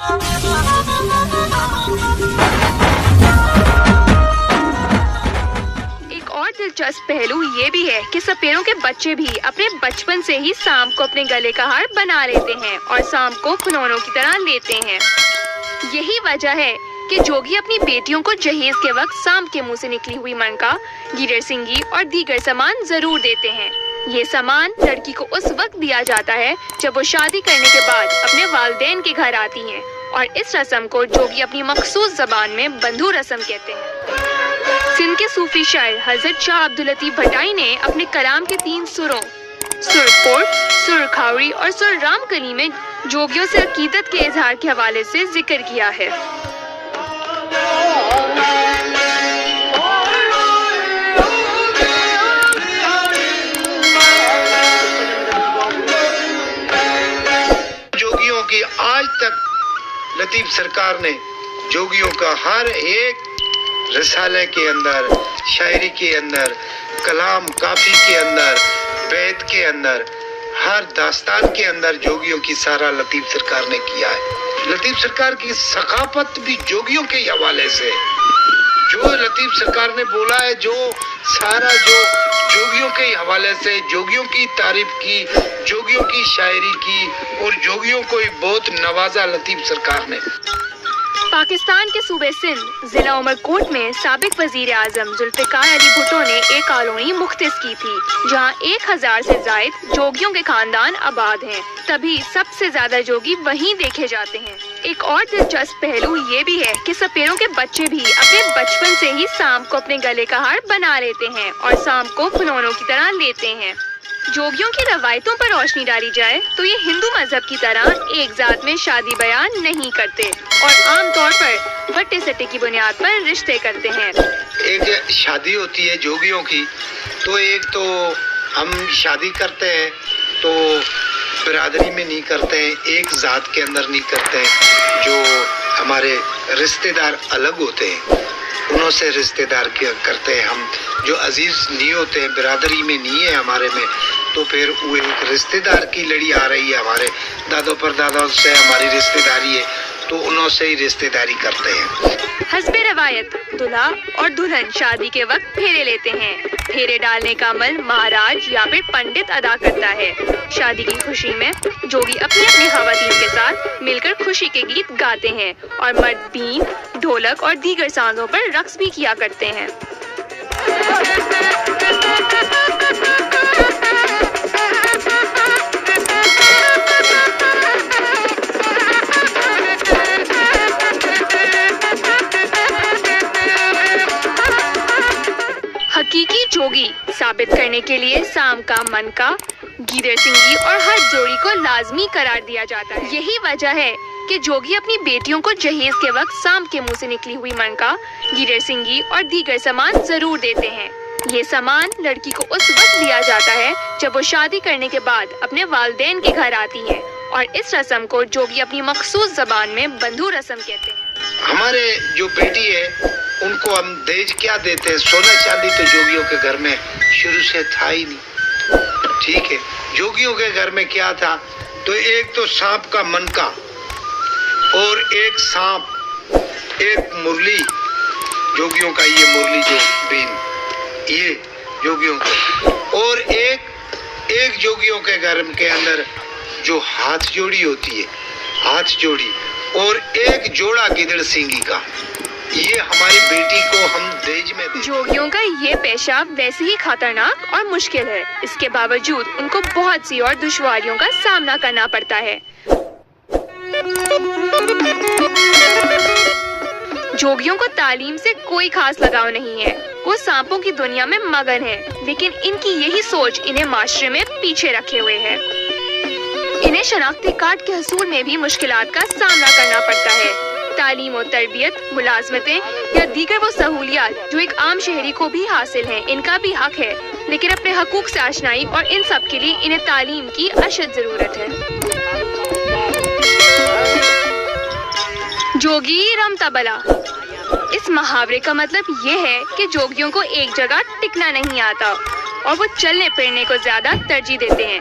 ایک اور دلچسپ پہلو یہ بھی ہے کہ سپیروں کے بچے بھی اپنے بچپن سے ہی سانپ کو اپنے گلے کا ہار بنا لیتے ہیں اور سانپ کو کھلونوں کی طرح لیتے ہیں۔ یہی وجہ ہے کہ جوگی اپنی بیٹیوں کو جہیز کے وقت سانپ کے منہ سے نکلی ہوئی منکا، گیدڑ سنگی اور دیگر سامان ضرور دیتے ہیں۔ یہ سامان لڑکی کو اس وقت دیا جاتا ہے جب وہ شادی کرنے کے بعد اپنے والدین کے گھر آتی ہیں، اور اس رسم کو جوگی اپنی مخصوص زبان میں بندھو رسم کہتے ہیں۔ سندھ کے صوفی شاعر حضرت شاہ عبداللطیف بھٹائی نے اپنے کلام کے 3 سروں سر پور، سر کھاوری اور سر رام کلی میں جوگیوں سے عقیدت کے اظہار کے حوالے سے ذکر کیا ہے۔ جوگیوں کی آج تک لطیف سرکار نے جوگیوں کا ہر ایک رسالے کے اندر، شاعری کے اندر، کلام کافی کے اندر، بیت کے اندر، ہر داستان کے اندر جوگیوں کی سارا لطیف سرکار نے کیا ہے۔ لطیف سرکار کی ثقافت بھی جوگیوں کے حوالے سے، جو لطیف سرکار نے بولا ہے، جو سارا جو جوگیوں کے حوالے سے، جوگیوں کی تعریف کی، جوگیوں کی شاعری کی، اور جوگیوں کو بہت نوازا لطیف سرکار نے۔ پاکستان کے صوبے سندھ ضلع عمر کوٹ میں سابق وزیر اعظم ذوالفقار علی بھٹو نے ایک کالونی مختص کی تھی جہاں 1000 سے زائد جوگیوں کے خاندان آباد ہیں، تبھی سب سے زیادہ جوگی وہیں دیکھے جاتے ہیں۔ ایک اور دلچسپ پہلو یہ بھی ہے کہ سپیروں کے بچے بھی اپنے بچپن سے ہی سانپ کو اپنے گلے کا ہار بنا لیتے ہیں اور سانپ کو کھلونوں کی طرح لیتے ہیں۔ جوگیوں کی روایتوں پر روشنی ڈالی جائے تو یہ ہندو مذہب کی طرح ایک ذات میں شادی بیان نہیں کرتے اور عام طور پر بٹے سٹے کی بنیاد پر رشتے کرتے ہیں۔ ایک شادی ہوتی ہے جوگیوں کی، تو ایک تو ہم شادی کرتے ہیں تو برادری میں نہیں کرتے ہیں، ایک ذات کے اندر نہیں کرتے ہیں، جو ہمارے رشتے دار الگ ہوتے ہیں انہوں سے رشتے دار کرتے ہیں ہم، جو عزیز نہیں ہوتے ہیں، برادری میں نہیں ہے ہمارے میں، تو پھر وہ ایک رشتے دار کی لڑی آ رہی ہے، ہمارے دادوں پر دادا سے ہماری رشتے داری ہے، تو انہوں سے ہی رشتے داری کرتے ہیں۔ حسب روایت دلہا اور دلہن شادی کے وقت پھیرے لیتے ہیں۔ پھیرے ڈالنے کا عمل مہاراج یا پھر پنڈت ادا کرتا ہے۔ شادی کی خوشی میں جوگی اپنی اپنی خواتین کے ساتھ مل کر خوشی کے گیت گاتے ہیں اور مرد بین، ڈھولک اور دیگر سازوں پر رقص بھی کیا کرتے ہیں۔ حقیقی جوگی ثابت کرنے کے لیے سام کا منکا، گیدڑ سنگی اور ہر جوڑی کو لازمی قرار دیا جاتا ہے۔ یہی وجہ ہے کہ جوگی اپنی بیٹیوں کو جہیز کے وقت سانپ کے منہ سے نکلی ہوئی منکا، گیدڑ سنگی اور دیگر سامان ضرور دیتے ہیں۔ یہ سامان لڑکی کو اس وقت دیا جاتا ہے جب وہ شادی کرنے کے بعد اپنے والدین کے گھر آتی ہیں، اور اس رسم کو جوگی اپنی مخصوص زبان میں بندھو رسم کہتے ہیں۔ ہمارے جو بیٹی ہے ان کو ہم دہیج کیا دیتے ہیں؟ سونا چاندی تو جوگیوں کے گھر میں شروع سے تھا ہی نہیں، ٹھیک ہے؟ جوگیوں کے گھر میں کیا تھا؟ تو ایک تو سانپ کا منکا، اور ایک سانپ، ایک مرلی، جوگیوں کا یہ مرلی جو بین، یہ جوگیوں کا، اور ایک جوگیوں کے گھر کے اندر جو ہاتھ جوڑی ہوتی ہے، ہاتھ جوڑی، اور ایک جوڑا گیدڑ سینگی کا، یہ ہماری بیٹی کو ہم دہیج میں دیتے۔ جوگیوں کا یہ پیشہ ویسے ہی خطرناک اور مشکل ہے، اس کے باوجود ان کو بہت سی اور دشواریوں کا سامنا کرنا پڑتا ہے۔ جوگیوں کو تعلیم سے کوئی خاص لگاؤ نہیں ہے، وہ سانپوں کی دنیا میں مگن ہیں، لیکن ان کی یہی سوچ انہیں معاشرے میں پیچھے رکھے ہوئے ہے۔ انہیں شناختی کارڈ کے حصول میں بھی مشکلات کا سامنا کرنا پڑتا ہے۔ تعلیم و تربیت، ملازمتیں یا دیگر وہ سہولیات جو ایک عام شہری کو بھی حاصل ہیں، ان کا بھی حق ہے، لیکن اپنے حقوق سے آشنائی اور ان سب کے لیے انہیں تعلیم کی اشد ضرورت ہے۔ جوگی رمتا بلا، اس محاورے کا مطلب یہ ہے کہ جوگیوں کو ایک جگہ ٹکنا نہیں آتا اور وہ چلنے پھرنے کو زیادہ ترجیح دیتے ہیں۔